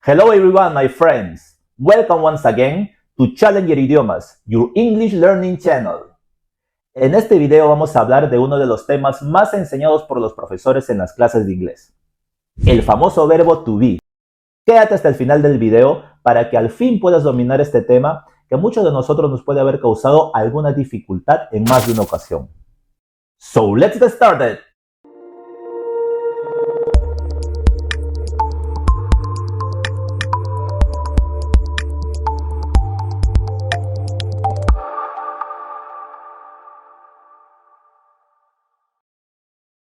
Hello everyone, my friends. Welcome once again to Challenger Idiomas, your English learning channel. En este video vamos a hablar de uno de los temas más enseñados por los profesores en las clases de inglés, el famoso verbo to be. Quédate hasta el final del video para que al fin puedas dominar este tema que a muchos de nosotros nos puede haber causado alguna dificultad en más de una ocasión. So let's get started.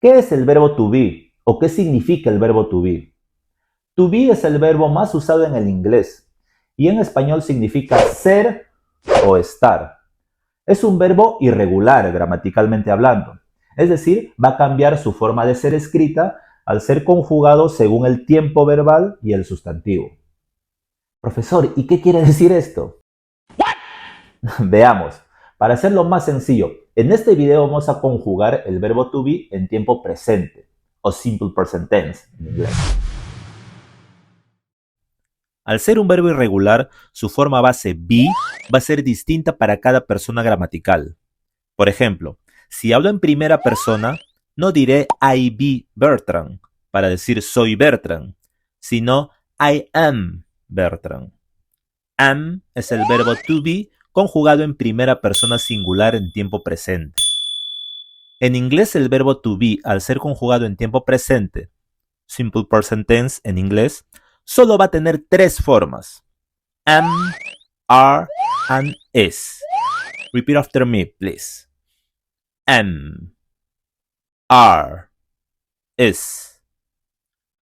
¿Qué es el verbo to be? ¿O qué significa el verbo to be? To be es el verbo más usado en el inglés y en español significa ser o estar. Es un verbo irregular gramaticalmente hablando, es decir, va a cambiar su forma de ser escrita al ser conjugado según el tiempo verbal y el sustantivo. Profesor, ¿y qué quiere decir esto? Veamos. Para hacerlo más sencillo, en este video vamos a conjugar el verbo to be en tiempo presente, o simple present tense en inglés. Al ser un verbo irregular, su forma base be va a ser distinta para cada persona gramatical. Por ejemplo, si hablo en primera persona, no diré I be Bertrand para decir soy Bertrand, sino I am Bertrand. Am es el verbo to be conjugado en primera persona singular en tiempo presente. En inglés el verbo to be, al ser conjugado en tiempo presente, simple present tense en inglés, solo va a tener tres formas: am, are, and is. Repeat after me, please. Am, are, is.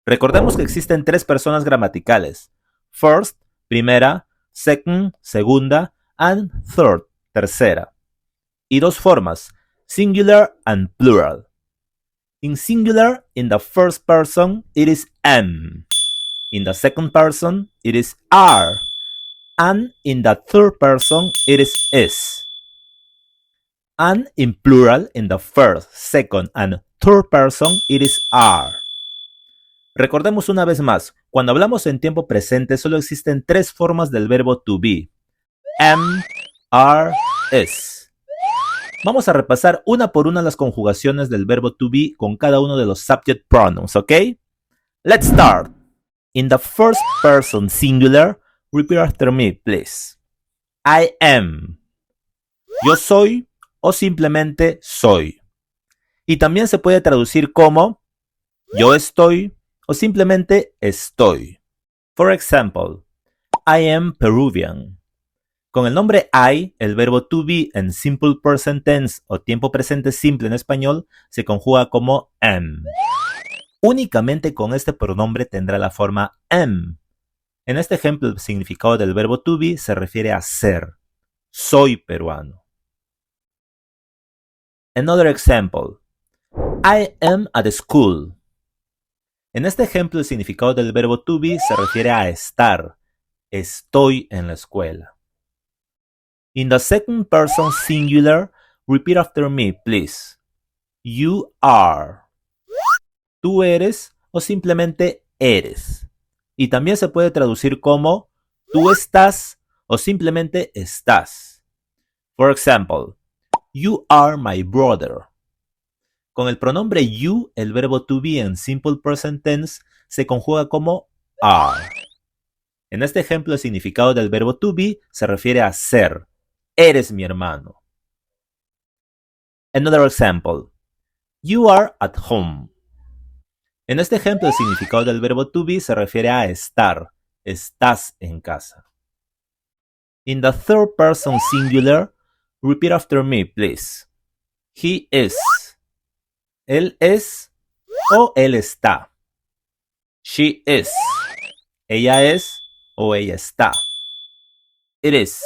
Recordemos que existen tres personas gramaticales: first, primera; second, segunda; and third, tercera. Y dos formas, singular and plural. In singular, in the first person, it is am. In the second person, it is are. And in the third person, it is. And in plural, in the first, second, and third person, it is are. Recordemos una vez más, cuando hablamos en tiempo presente, solo existen tres formas del verbo to be: am, are, is. Vamos a repasar una por una las conjugaciones del verbo to be con cada uno de los subject pronouns, ¿ok? Let's start. In the first person singular, repeat after me, please. I am. Yo soy o simplemente soy. Y también se puede traducir como yo estoy o simplemente estoy. For example, I am Peruvian. Con el nombre I, el verbo to be en simple present tense o tiempo presente simple en español se conjuga como am. Únicamente con este pronombre tendrá la forma am. En este ejemplo, el significado del verbo to be se refiere a ser. Soy peruano. Another example. I am at school. En este ejemplo, el significado del verbo to be se refiere a estar. Estoy en la escuela. In the second person singular, repeat after me, please. You are. Tú eres o simplemente eres. Y también se puede traducir como tú estás o simplemente estás. For example, you are my brother. Con el pronombre you, el verbo to be en simple present tense se conjuga como are. En este ejemplo, el significado del verbo to be se refiere a ser. Eres mi hermano. Another example. You are at home. En este ejemplo, el significado del verbo to be se refiere a estar. Estás en casa. In the third person singular, repeat after me, please. He is. Él es o él está. She is. Ella es o ella está. It is.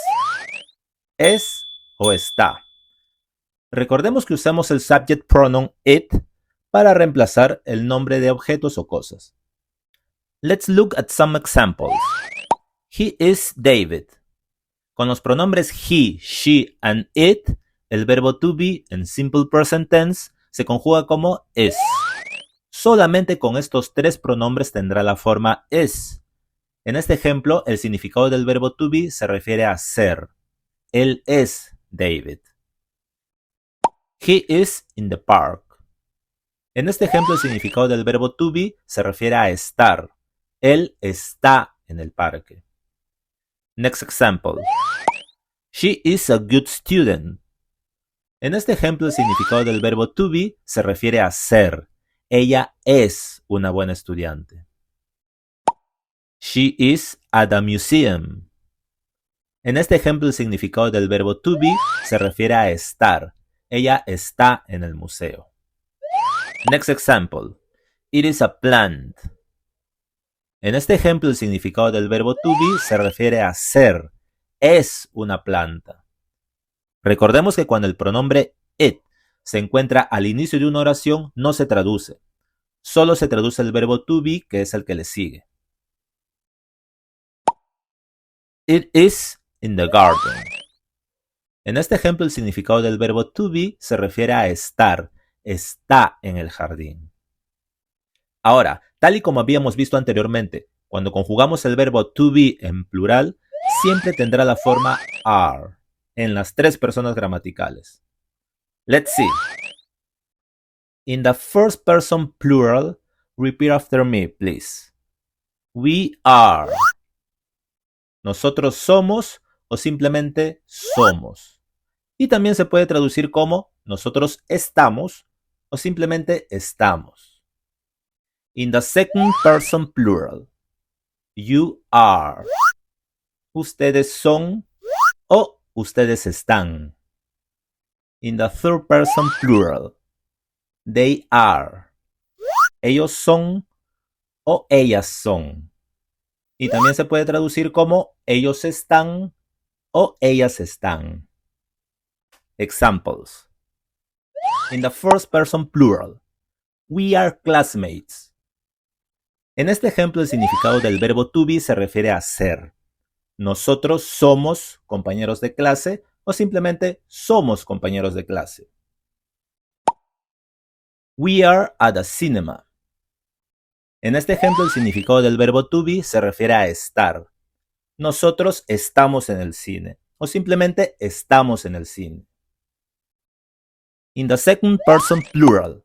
Es o está. Recordemos que usamos el subject pronoun it para reemplazar el nombre de objetos o cosas. Let's look at some examples. He is David. Con los pronombres he, she, and it, el verbo to be en simple present tense se conjuga como is. Solamente con estos tres pronombres tendrá la forma is. En este ejemplo, el significado del verbo to be se refiere a ser. Él es David. He is in the park. En este ejemplo, el significado del verbo to be se refiere a estar. Él está en el parque. Next example. She is a good student. En este ejemplo, el significado del verbo to be se refiere a ser. Ella es una buena estudiante. She is at the museum. En este ejemplo, el significado del verbo to be se refiere a estar. Ella está en el museo. Next example. It is a plant. En este ejemplo, el significado del verbo to be se refiere a ser. Es una planta. Recordemos que cuando el pronombre it se encuentra al inicio de una oración, no se traduce. Solo se traduce el verbo to be, que es el que le sigue. It is in the garden. En este ejemplo, el significado del verbo to be se refiere a estar. Está en el jardín. Ahora, tal y como habíamos visto anteriormente, cuando conjugamos el verbo to be en plural, siempre tendrá la forma are en las tres personas gramaticales. Let's see. In the first person plural, repeat after me, please. We are. Nosotros somos o simplemente somos. Y también se puede traducir como nosotros estamos o simplemente estamos. In the second person plural, you are. Ustedes son o ustedes están. In the third person plural, they are. Ellos son o ellas son. Y también se puede traducir como ellos están o ellas están. Examples. In the first person plural, we are classmates. En este ejemplo, el significado del verbo to be se refiere a ser. Nosotros somos compañeros de clase o simplemente somos compañeros de clase. We are at the cinema. En este ejemplo, el significado del verbo to be se refiere a estar. Nosotros estamos en el cine o simplemente estamos en el cine. In the second person plural,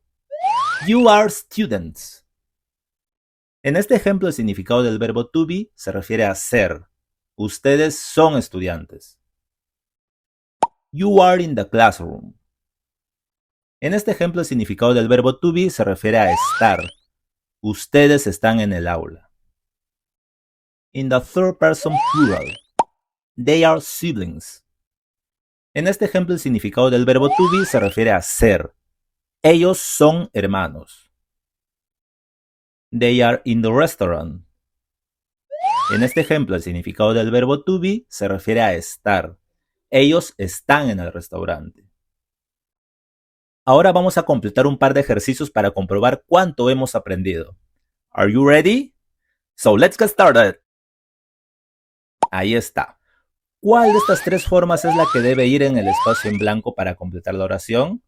you are students. En este ejemplo, el significado del verbo to be se refiere a ser. Ustedes son estudiantes. You are in the classroom. En este ejemplo, el significado del verbo to be se refiere a estar. Ustedes están en el aula. In the third person plural, they are siblings. En este ejemplo, el significado del verbo to be se refiere a ser. Ellos son hermanos. They are in the restaurant. En este ejemplo, el significado del verbo to be se refiere a estar. Ellos están en el restaurante. Ahora vamos a completar un par de ejercicios para comprobar cuánto hemos aprendido. Are you ready? So let's get started. Ahí está. ¿Cuál de estas tres formas es la que debe ir en el espacio en blanco para completar la oración?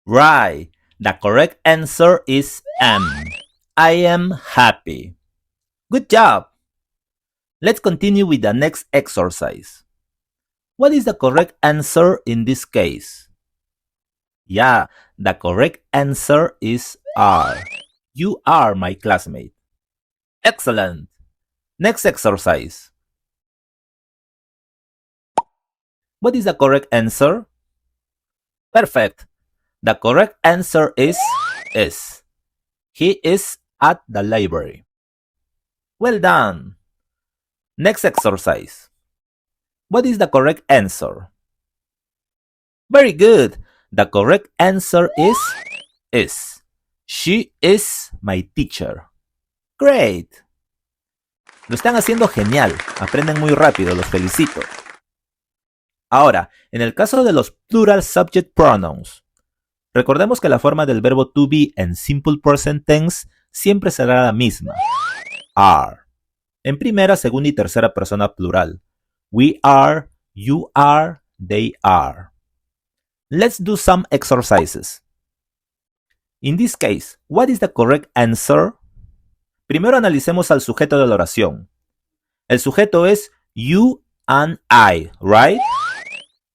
Right. The correct answer is am. I am happy. Good job. Let's continue with the next exercise. What is the correct answer in this case? Yeah, the correct answer is are. You are my classmate. Excellent. Next exercise. What is the correct answer? Perfect. The correct answer is. He is at the library. Well done. Next exercise. What is the correct answer? Very good. The correct answer is. She is my teacher. Great. Lo están haciendo genial. Aprenden muy rápido. Los felicito. Ahora, en el caso de los plural subject pronouns, recordemos que la forma del verbo to be en simple present tense siempre será la misma. Are. En primera, segunda y tercera persona plural. We are, you are, they are. Let's do some exercises. In this case, what is the correct answer? Primero analicemos al sujeto de la oración. El sujeto es you and I, right?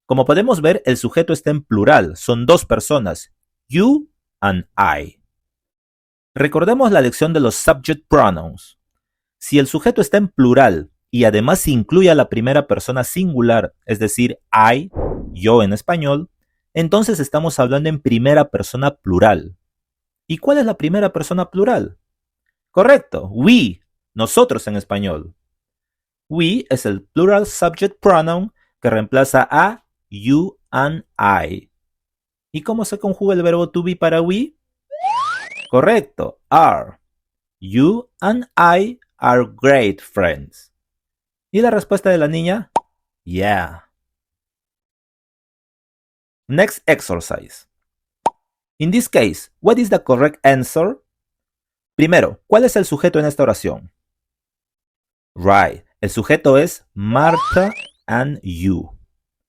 Como podemos ver, el sujeto está en plural, son dos personas, you and I. Recordemos la lección de los subject pronouns. Si el sujeto está en plural y además incluye a la primera persona singular, es decir, I, yo en español, entonces estamos hablando en primera persona plural. ¿Y cuál es la primera persona plural? Correcto, we, nosotros en español. We es el plural subject pronoun que reemplaza a you and I. ¿Y cómo se conjuga el verbo to be para we? Correcto, are. You and I are great friends. ¿Y la respuesta de la niña? Yeah. Next exercise. In this case, what is the correct answer? Primero, ¿cuál es el sujeto en esta oración? Right. El sujeto es Martha and you.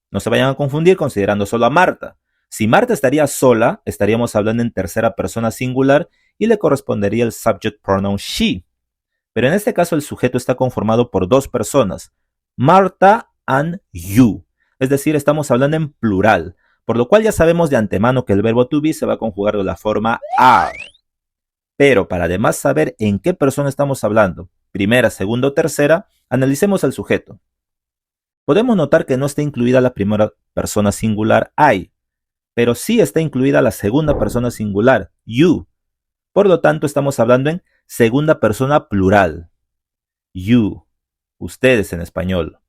No se vayan a confundir considerando solo a Marta. Si Marta estaría sola, estaríamos hablando en tercera persona singular y le correspondería el subject pronoun she. Pero en este caso el sujeto está conformado por dos personas, Martha and you. Es decir, estamos hablando en plural, por lo cual ya sabemos de antemano que el verbo to be se va a conjugar de la forma are. Pero para además saber en qué persona estamos hablando, primera, segunda o tercera, analicemos el sujeto. Podemos notar que no está incluida la primera persona singular I, pero sí está incluida la segunda persona singular, you. Por lo tanto, estamos hablando en segunda persona plural. You, ustedes en español.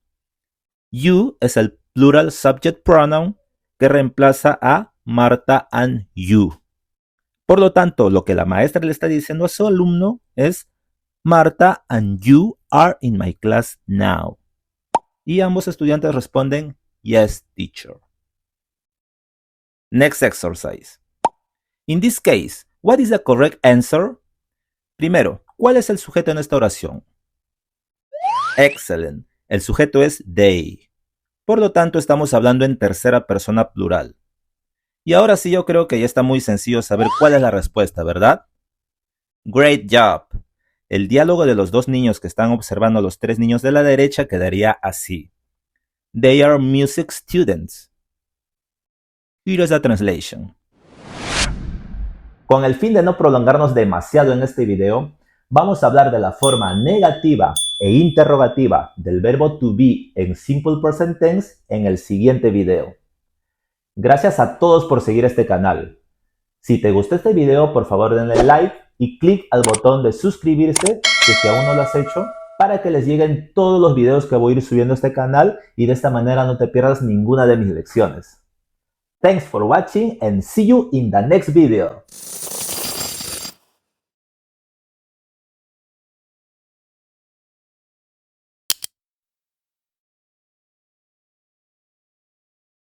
You es el plural subject pronoun que reemplaza a Martha and you. Por lo tanto, lo que la maestra le está diciendo a su alumno es Martha and you are in my class now. Y ambos estudiantes responden yes, teacher. Next exercise. In this case, what is the correct answer? Primero, ¿cuál es el sujeto en esta oración? Excellent. El sujeto es they. Por lo tanto, estamos hablando en tercera persona plural. Y ahora sí yo creo que ya está muy sencillo saber cuál es la respuesta, ¿verdad? Great job. El diálogo de los dos niños que están observando a los tres niños de la derecha quedaría así. They are music students. Here is the translation. Con el fin de no prolongarnos demasiado en este video, vamos a hablar de la forma negativa e interrogativa del verbo to be en simple present tense en el siguiente video. Gracias a todos por seguir este canal. Si te gustó este video, por favor denle like y clic al botón de suscribirse si aún no lo has hecho, para que les lleguen todos los videos que voy a ir subiendo a este canal y de esta manera no te pierdas ninguna de mis lecciones. Thanks for watching and see you in the next video.